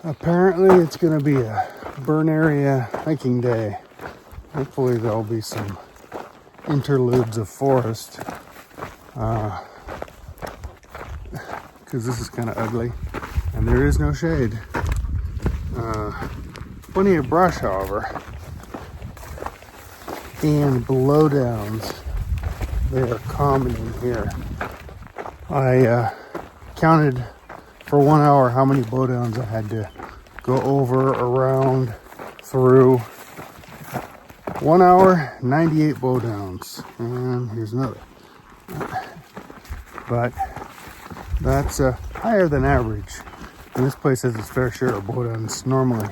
Apparently it's going to be a burn area hiking day. Hopefully there'll be some interludes of forest. Because this is kind of ugly. And there is no shade. Plenty of brush, however. And blowdowns. They are common in here. I counted for 1 hour how many blowdowns I had to go over, around, through. 1 hour, 98 blowdowns. And here's another. But that's higher than average. And this place has its fair share of blowdowns normally.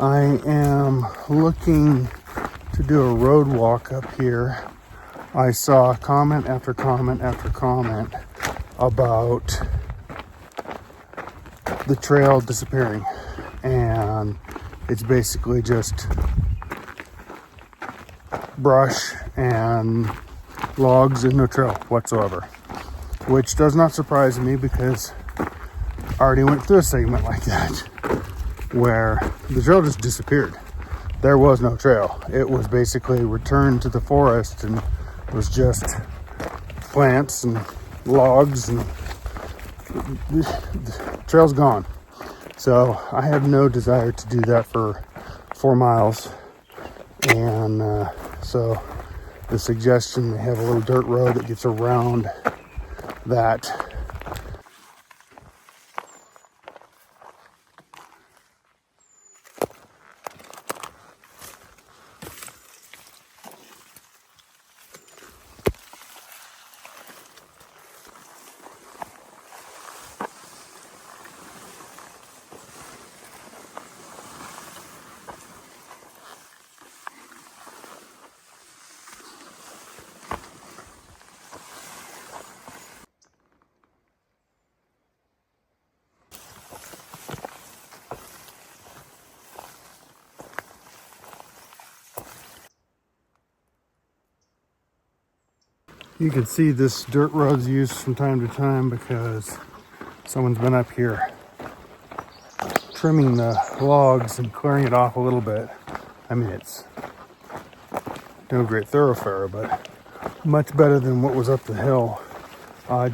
I am looking to do a road walk up here. I saw comment after comment after comment about the trail disappearing, and it's basically just brush and logs and no trail whatsoever, which does not surprise me because I already went through a segment like that where the trail just disappeared. There was no trail. It was basically returned to the forest, and it was just plants and logs, and the trail's gone. So I have no desire to do that for 4 miles. And so the suggestion, they have a little dirt road that gets around that. You can see this dirt road's used from time to time because someone's been up here trimming the logs and clearing it off a little bit. I mean, it's no great thoroughfare, but much better than what was up the hill.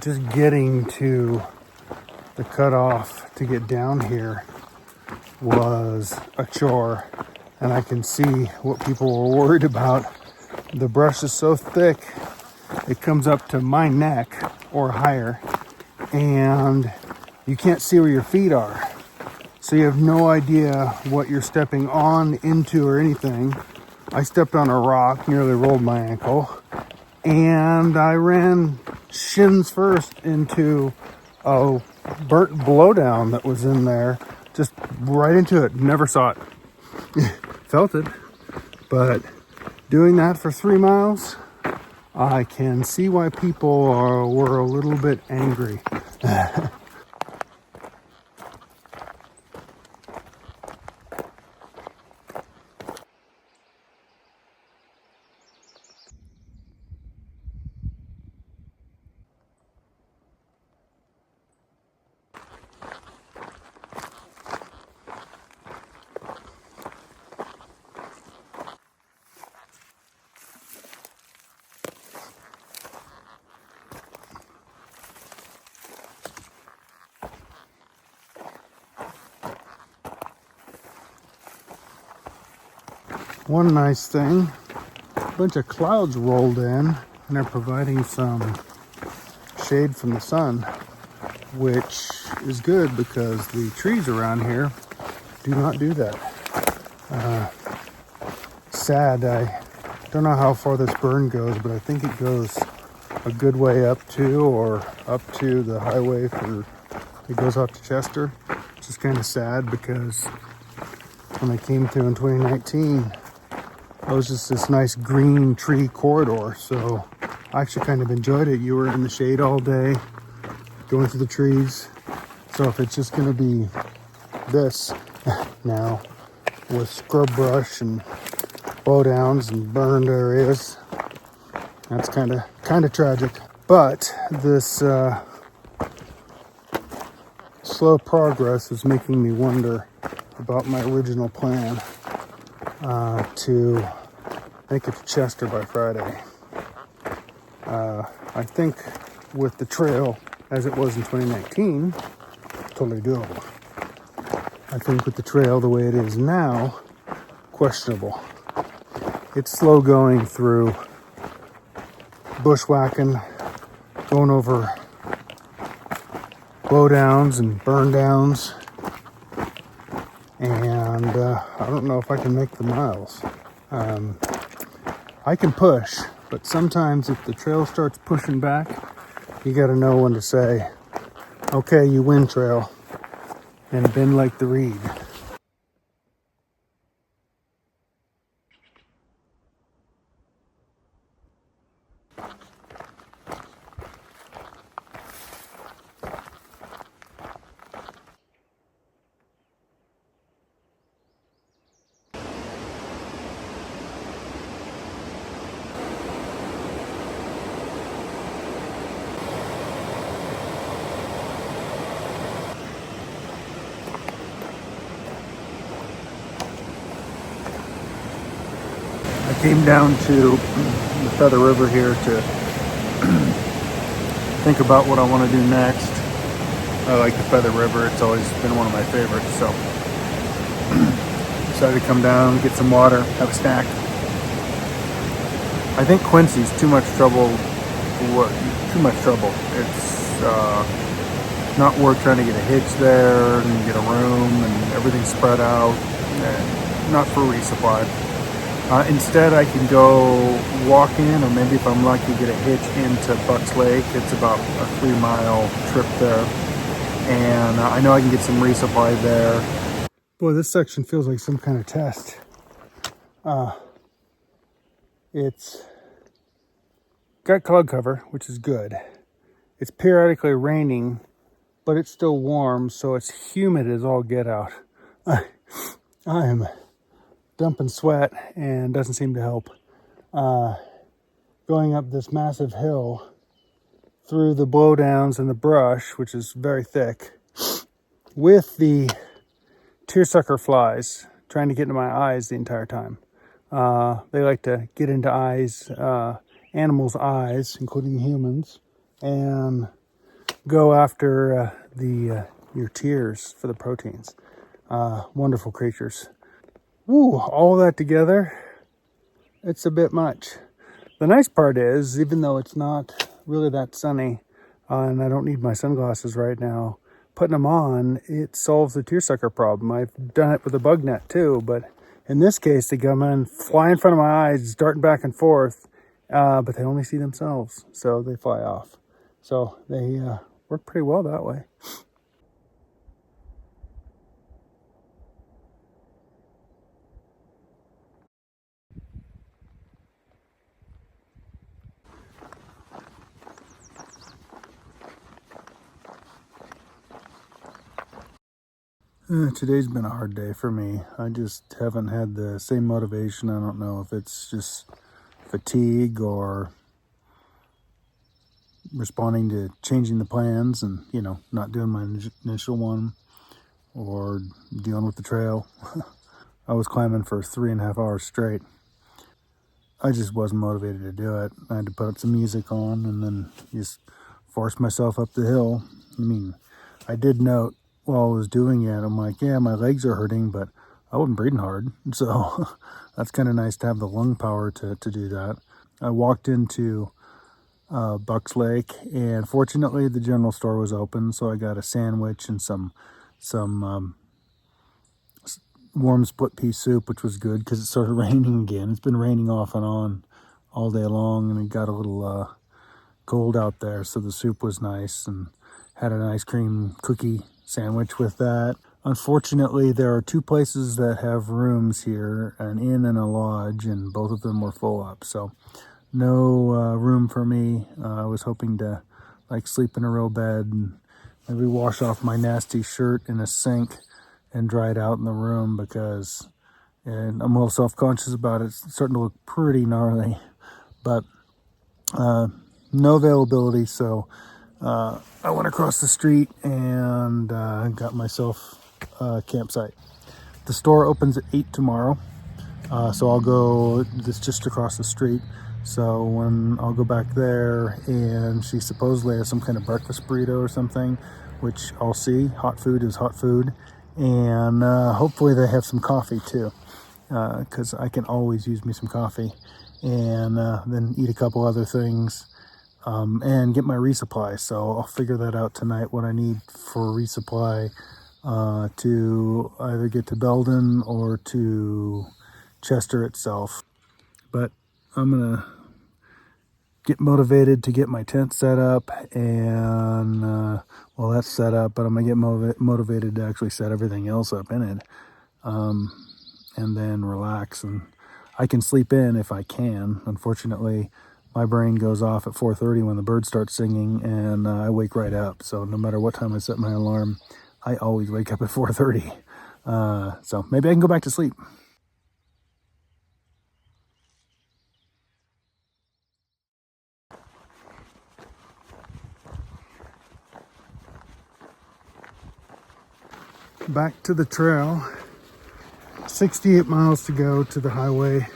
Just getting to the cutoff to get down here was a chore, and I can see what people were worried about. The brush is so thick, it comes up to my neck or higher, and you can't see where your feet are. So you have no idea what you're stepping on, into, or anything. I stepped on a rock, nearly rolled my ankle, and I ran shins first into a burnt blowdown that was in there, just right into it. Never saw it. Felt it, but doing that for 3 miles, I can see why people were a little bit angry. One nice thing, a bunch of clouds rolled in, and they're providing some shade from the sun, which is good because the trees around here do not do that. Sad, I don't know how far this burn goes, but I think it goes a good way up to the highway it goes up to Chester, which is kind of sad because when I came through in 2019, it was just this nice green tree corridor, so I actually kind of enjoyed it. You were in the shade all day, going through the trees. So if it's just going to be this now, with scrub brush and blowdowns and burned areas, that's kind of tragic. But this slow progress is making me wonder about my original plan to make it to Chester by Friday. I think with the trail as it was in 2019, totally doable. I think with the trail the way it is now, questionable. It's slow going through bushwhacking, going over blowdowns and burn downs, and I don't know if I can make the miles. I can push, but sometimes if the trail starts pushing back, you got to know when to say, okay, you win, trail, and bend like the reed. I came down to the Feather River here to think about what I want to do next. I like the Feather River. It's always been one of my favorites. So decided to come down, get some water, have a snack. I think Quincy's too much trouble. It's not worth trying to get a hitch there and get a room and everything spread out. And not for resupply. Instead, I can go walk in, or maybe if I'm lucky, get a hitch into Bucks Lake. It's about a 3-mile trip there. And I know I can get some resupply there. Boy, this section feels like some kind of test. It's got cloud cover, which is good. It's periodically raining, but it's still warm, so it's humid as all get out. I am dumping sweat and doesn't seem to help. Going up this massive hill through the blowdowns and the brush, which is very thick, with the tearsucker flies trying to get into my eyes the entire time. They like to get into animals' eyes, including humans, and go after your tears for the proteins. Wonderful creatures. Woo, all that together, it's a bit much. The nice part is, even though it's not really that sunny, and I don't need my sunglasses right now, putting them on, it solves the tearsucker problem. I've done it with a bug net too, but in this case, they come in, fly in front of my eyes, darting back and forth, but they only see themselves, so they fly off. So they work pretty well that way. Today's been a hard day for me. I just haven't had the same motivation. I don't know if it's just fatigue or responding to changing the plans and, not doing my initial one, or dealing with the trail. I was climbing for 3.5 hours straight. I just wasn't motivated to do it. I had to put some music on and then just force myself up the hill. I did note while I was doing it, I'm like, yeah, my legs are hurting, but I wasn't breathing hard. So that's kind of nice to have the lung power to do that. I walked into Bucks Lake, and fortunately the general store was open, so I got a sandwich and some warm split pea soup, which was good because it started raining again. It's been raining off and on all day long, and it got a little cold out there, so the soup was nice, and had an ice cream cookie sandwich with that. Unfortunately, there are 2 places that have rooms here, an inn and a lodge, and both of them were full up, so no room for me. I was hoping to sleep in a real bed and maybe wash off my nasty shirt in a sink and dry it out in the room, because I'm a little self-conscious about it. It's starting to look pretty gnarly, but no availability, so I went across the street and got myself a campsite. The store opens at 8 tomorrow, so I'll go, this just across the street. So when I'll go back there, and she supposedly has some kind of breakfast burrito or something, which I'll see. Hot food is hot food. And hopefully they have some coffee too, because I can always use me some coffee. And then eat a couple other things, and get my resupply. So I'll figure that out tonight, what I need for resupply to either get to Belden or to Chester itself. But I'm gonna get motivated to get my tent set up, and well, that's set up, but I'm gonna get motivated to actually set everything else up in it, and then relax. And I can sleep in if I can. Unfortunately, my brain goes off at 4:30 when the birds start singing, and I wake right up. So no matter what time I set my alarm, I always wake up at 4:30. So maybe I can go back to sleep. Back to the trail. 68 miles to go to the highway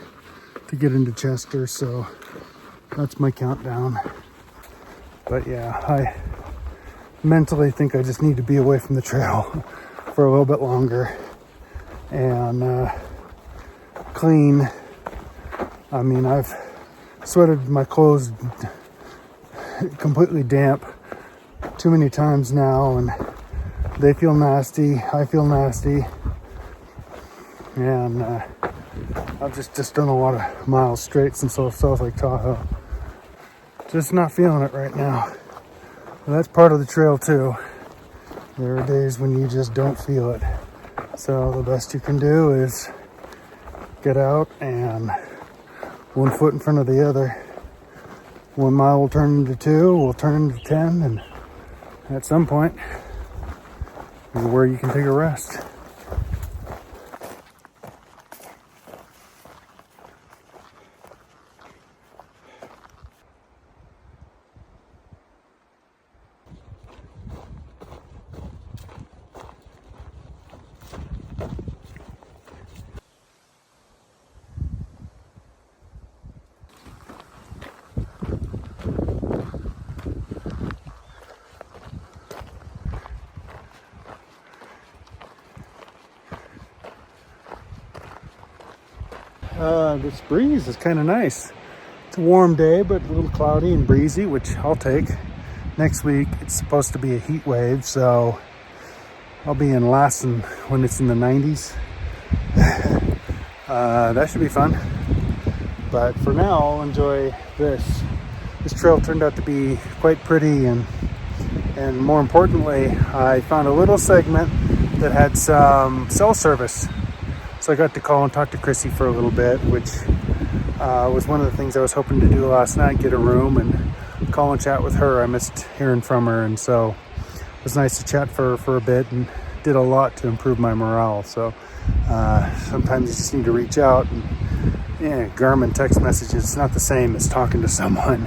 to get into Chester, so that's my countdown. But yeah, I mentally think I just need to be away from the trail for a little bit longer and clean. I mean, I've sweated my clothes completely damp too many times now, and they feel nasty, I feel nasty, and I've just done a lot of miles straight since South Lake Tahoe. Just not feeling it right now. Well, that's part of the trail too. There are days when you just don't feel it. So the best you can do is get out, and one foot in front of the other. 1 mile will turn into 2, will turn into 10, and at some point, is where you can take a rest. This breeze is kind of nice. It's a warm day, but a little cloudy and breezy, which I'll take. Next week, it's supposed to be a heat wave, so I'll be in Lassen when it's in the 90s. That should be fun. But for now, I'll enjoy this. This trail turned out to be quite pretty, and more importantly, I found a little segment that had some cell service. So I got to call and talk to Chrissy for a little bit, which was one of the things I was hoping to do last night, get a room and call and chat with her. I missed hearing from her, and so it was nice to chat for a bit, and did a lot to improve my morale. So sometimes you just need to reach out, and yeah, Garmin text messages, it's not the same as talking to someone.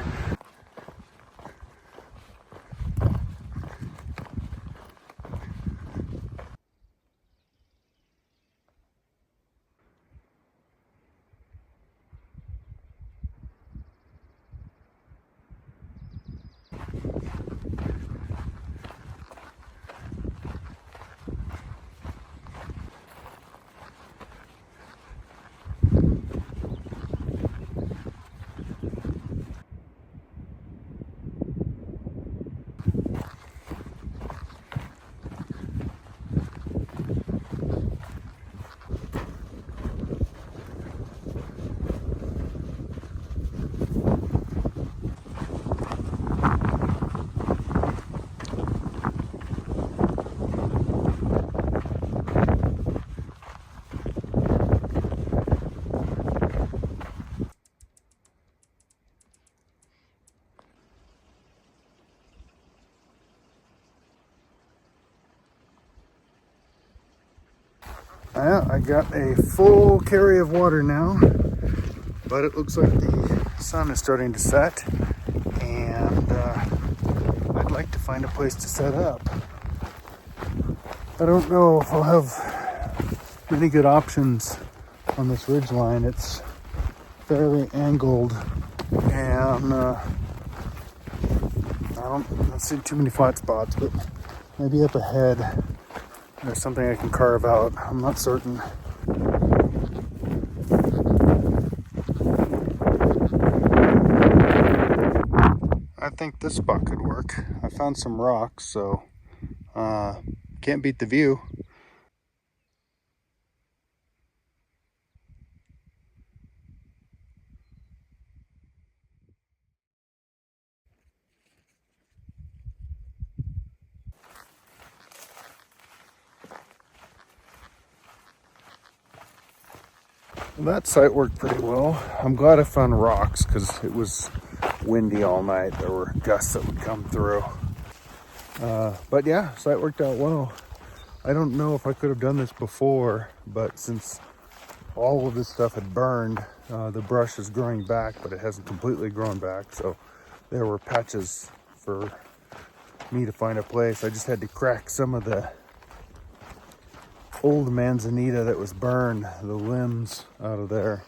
Well, I got a full carry of water now, but it looks like the sun is starting to set, and I'd like like to find a place to set up. I don't know if I'll have many good options on this ridge line. It's fairly angled, and I don't see too many flat spots, but maybe up ahead there's something I can carve out. I'm not certain. I think this spot could work. I found some rocks, so can't beat the view. Well, that site worked pretty well. I'm glad I found rocks because it was windy all night. There were gusts that would come through. But yeah, site worked out well. I don't know if I could have done this before, but since all of this stuff had burned, the brush is growing back, but it hasn't completely grown back. So there were patches for me to find a place. I just had to crack some of the old manzanita that was burned, the limbs out of there.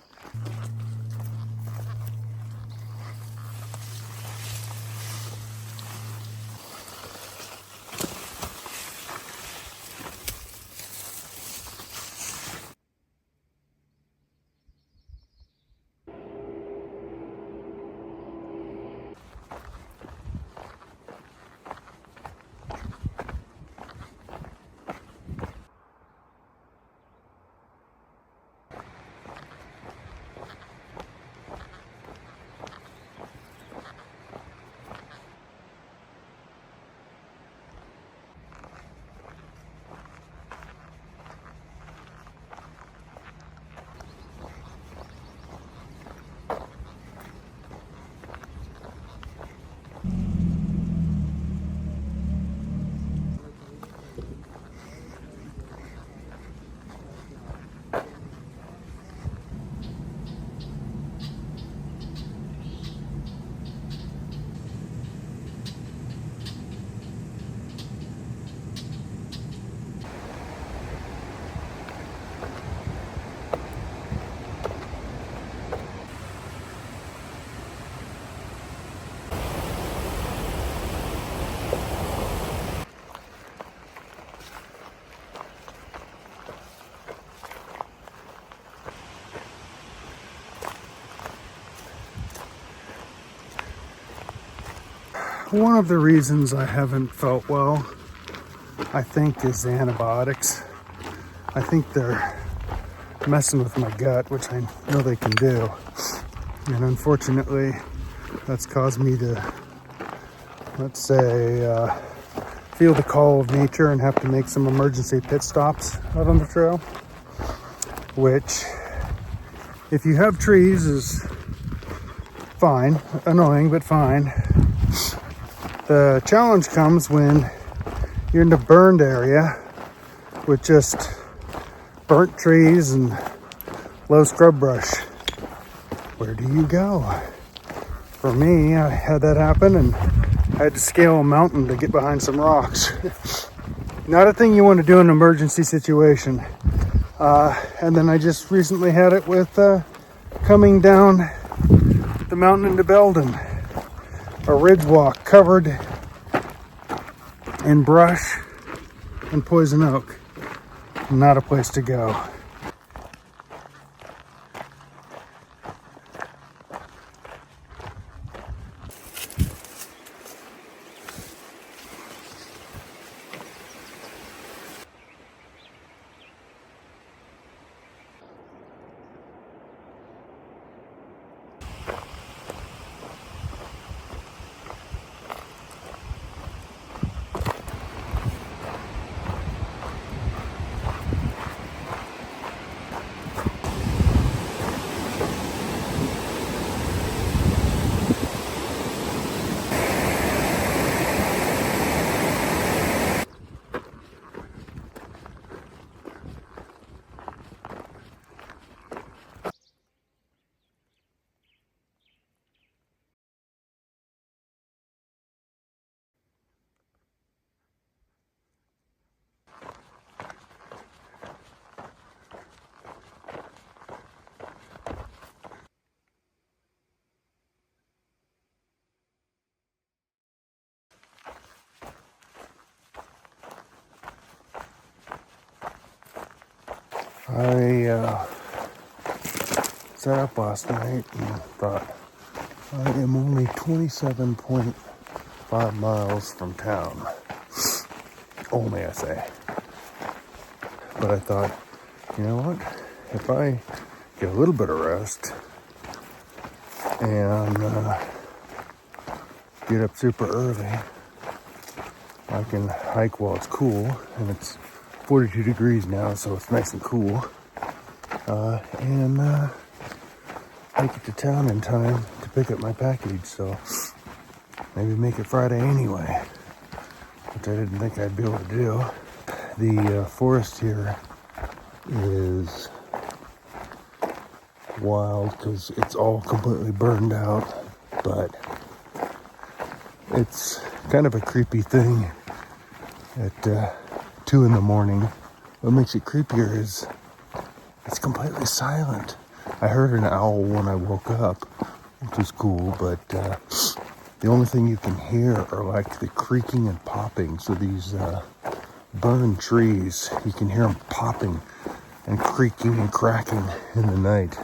One of the reasons I haven't felt well, I think, is the antibiotics. I think they're messing with my gut, which I know they can do. And unfortunately, that's caused me to, let's say, feel the call of nature and have to make some emergency pit stops out on the trail. Which, if you have trees, is fine. Annoying, but fine. The challenge comes when you're in the burned area with just burnt trees and low scrub brush. Where do you go? For me, I had that happen and I had to scale a mountain to get behind some rocks. Not a thing you want to do in an emergency situation. And then I just recently had it with coming down the mountain into Belden. A ridge walk covered in brush and poison oak. Not a place to go. I set up last night and thought, I am only 27.5 miles from town. Only, I say. But I thought, you know what? If I get a little bit of rest and get up super early, I can hike while it's cool, and it's 42 degrees now, so it's nice and cool. And make it to town in time to pick up my package, so maybe make it Friday anyway, which I didn't think I'd be able to do. The forest here is wild because it's all completely burned out, but it's kind of a creepy thing at 2 in the morning. What makes it creepier is it's completely silent. I heard an owl when I woke up, which was cool, but the only thing you can hear are like the creaking and popping. So these burned trees, you can hear them popping and creaking and cracking in the night.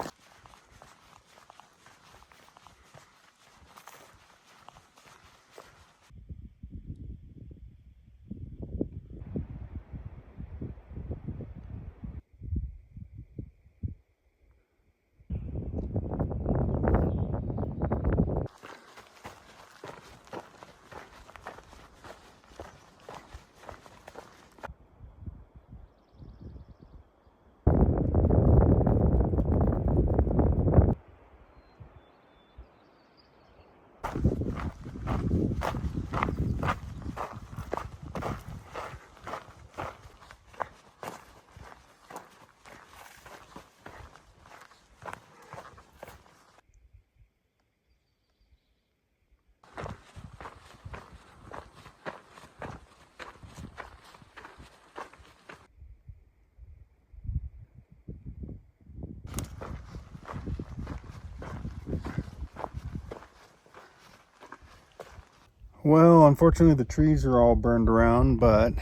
Well, unfortunately the trees are all burned around, but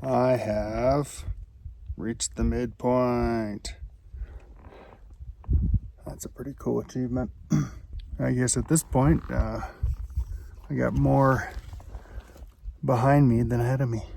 I have reached the midpoint. That's a pretty cool achievement. I guess at this point, I got more behind me than ahead of me.